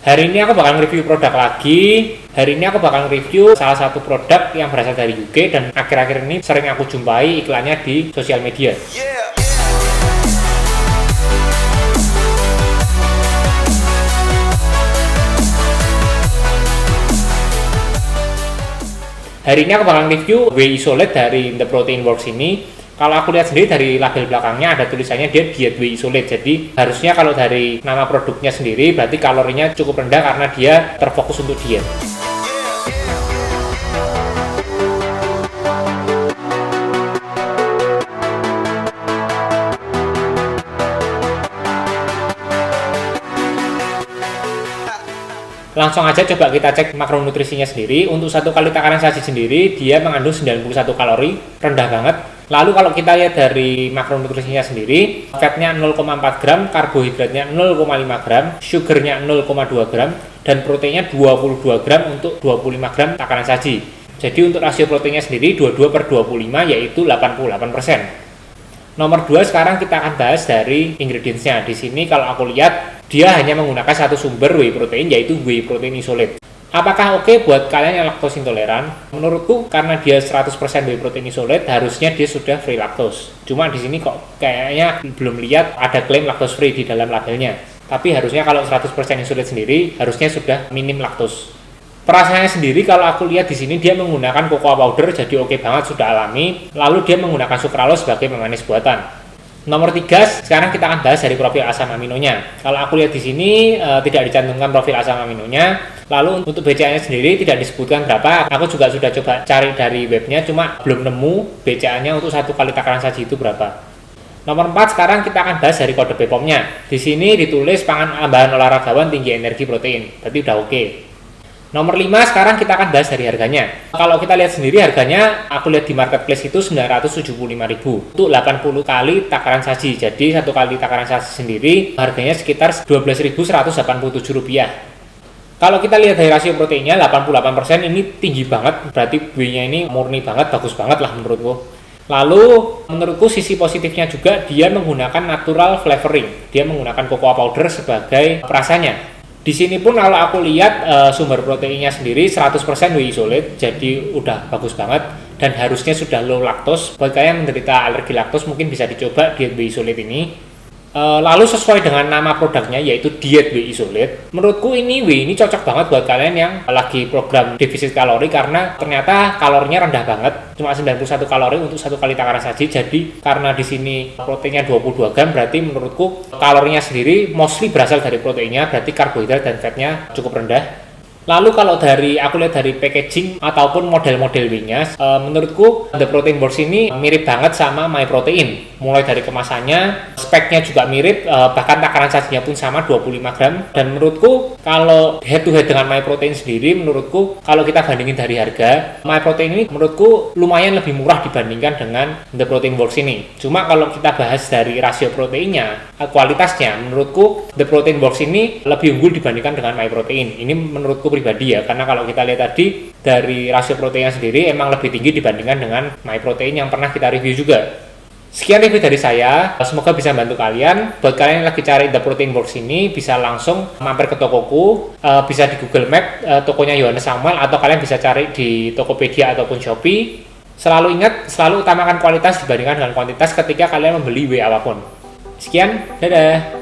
Hari ini aku bakal review produk lagi. Hari ini aku bakal review salah satu produk yang berasal dari UK dan akhir-akhir ini sering aku jumpai iklannya di sosial media. Hari ini aku bakal review Whey Isolate dari The Protein Works ini. Kalau aku lihat sendiri dari label belakangnya ada tulisannya dia diet Whey Isolate. Jadi harusnya kalau dari nama produknya sendiri berarti kalorinya cukup rendah karena dia terfokus untuk diet. Langsung aja coba kita cek makronutrisinya sendiri. Untuk satu kali takaran saji sendiri dia mengandung 91 kalori, rendah banget. Lalu kalau kita lihat dari makronutrisinya sendiri, fatnya 0,4 gram, karbohidratnya 0,5 gram, sugarnya 0,2 gram, dan proteinnya 22 gram untuk 25 gram takaran saji. Jadi untuk rasio proteinnya sendiri 22/25 yaitu 88%. Nomor 2 sekarang kita akan bahas dari ingredientsnya. Di sini kalau aku lihat dia hanya menggunakan satu sumber whey protein yaitu whey protein isolate. Apakah oke buat kalian yang laktos intoleran? Menurutku karena dia 100% whey protein isolate harusnya dia sudah free lactose. Cuma di sini kok kayaknya belum lihat ada klaim lactose free di dalam labelnya. Tapi harusnya kalau 100% isolate sendiri harusnya sudah minim laktos. Perasaannya sendiri kalau aku lihat di sini dia menggunakan cocoa powder jadi oke banget, sudah alami. Lalu dia menggunakan sucralose sebagai pemanis buatan. Nomor 3, sekarang kita akan bahas dari profil asam aminonya. Kalau aku lihat di sini tidak dicantumkan profil asam aminonya. Lalu untuk BCA-nya sendiri tidak disebutkan berapa. Aku juga sudah coba cari dari webnya, cuma belum nemu BCA-nya untuk satu kali takaran saji itu berapa. Nomor 4, sekarang kita akan bahas dari kode BPOM-nya. Di sini ditulis pangan bahan olahragawan tinggi energi protein. Berarti udah oke. Nomor 5, sekarang kita akan bahas dari harganya. Kalau kita lihat sendiri harganya, aku lihat di marketplace itu 975.000 untuk 80 kali takaran saji. Jadi satu kali takaran saji sendiri harganya sekitar Rp12.187. Kalau kita lihat dari rasio proteinnya 88% ini tinggi banget. Berarti whey-nya ini murni banget, bagus banget lah menurutku. Lalu menurutku sisi positifnya juga dia menggunakan natural flavoring. Dia menggunakan cocoa powder sebagai perasanya. Di sini pun kalau aku lihat sumber proteinnya sendiri 100% whey isolate, jadi udah bagus banget dan harusnya sudah low lactose. Buat kalian yang menderita alergi laktos mungkin bisa dicoba diet whey isolate ini. Lalu sesuai dengan nama produknya yaitu diet whey isolate, menurutku ini whey ini cocok banget buat kalian yang lagi program defisit kalori karena ternyata kalorinya rendah banget, cuma 91 kalori untuk satu kali takaran saji. Jadi karena di sini proteinnya 22 gram berarti menurutku kalorinya sendiri mostly berasal dari proteinnya, berarti karbohidrat dan fatnya cukup rendah. Lalu kalau dari aku lihat dari packaging ataupun model-model whey-nya, menurutku The Protein Works ini mirip banget sama MyProtein. Mulai dari kemasannya, speknya juga mirip, bahkan takaran sajinya pun sama 25 gram. Dan menurutku kalau head to head dengan MyProtein sendiri, menurutku kalau kita bandingin dari harga, MyProtein ini menurutku lumayan lebih murah dibandingkan dengan The Protein Works ini. Cuma kalau kita bahas dari rasio proteinnya, kualitasnya, menurutku The Protein Works ini lebih unggul dibandingkan dengan MyProtein. Ini menurutku pribadi ya, karena kalau kita lihat tadi dari rasio proteinnya sendiri emang lebih tinggi dibandingkan dengan MyProtein yang pernah kita review juga. Sekian review dari saya, semoga bisa bantu kalian. Buat kalian yang lagi cari The Protein Works ini bisa langsung mampir ke tokoku, bisa di Google Map tokonya Yohanes Samuel, atau kalian bisa cari di Tokopedia ataupun Shopee. Selalu ingat, selalu utamakan kualitas dibandingkan dengan kuantitas ketika kalian membeli whey apapun. Sekian, dadah.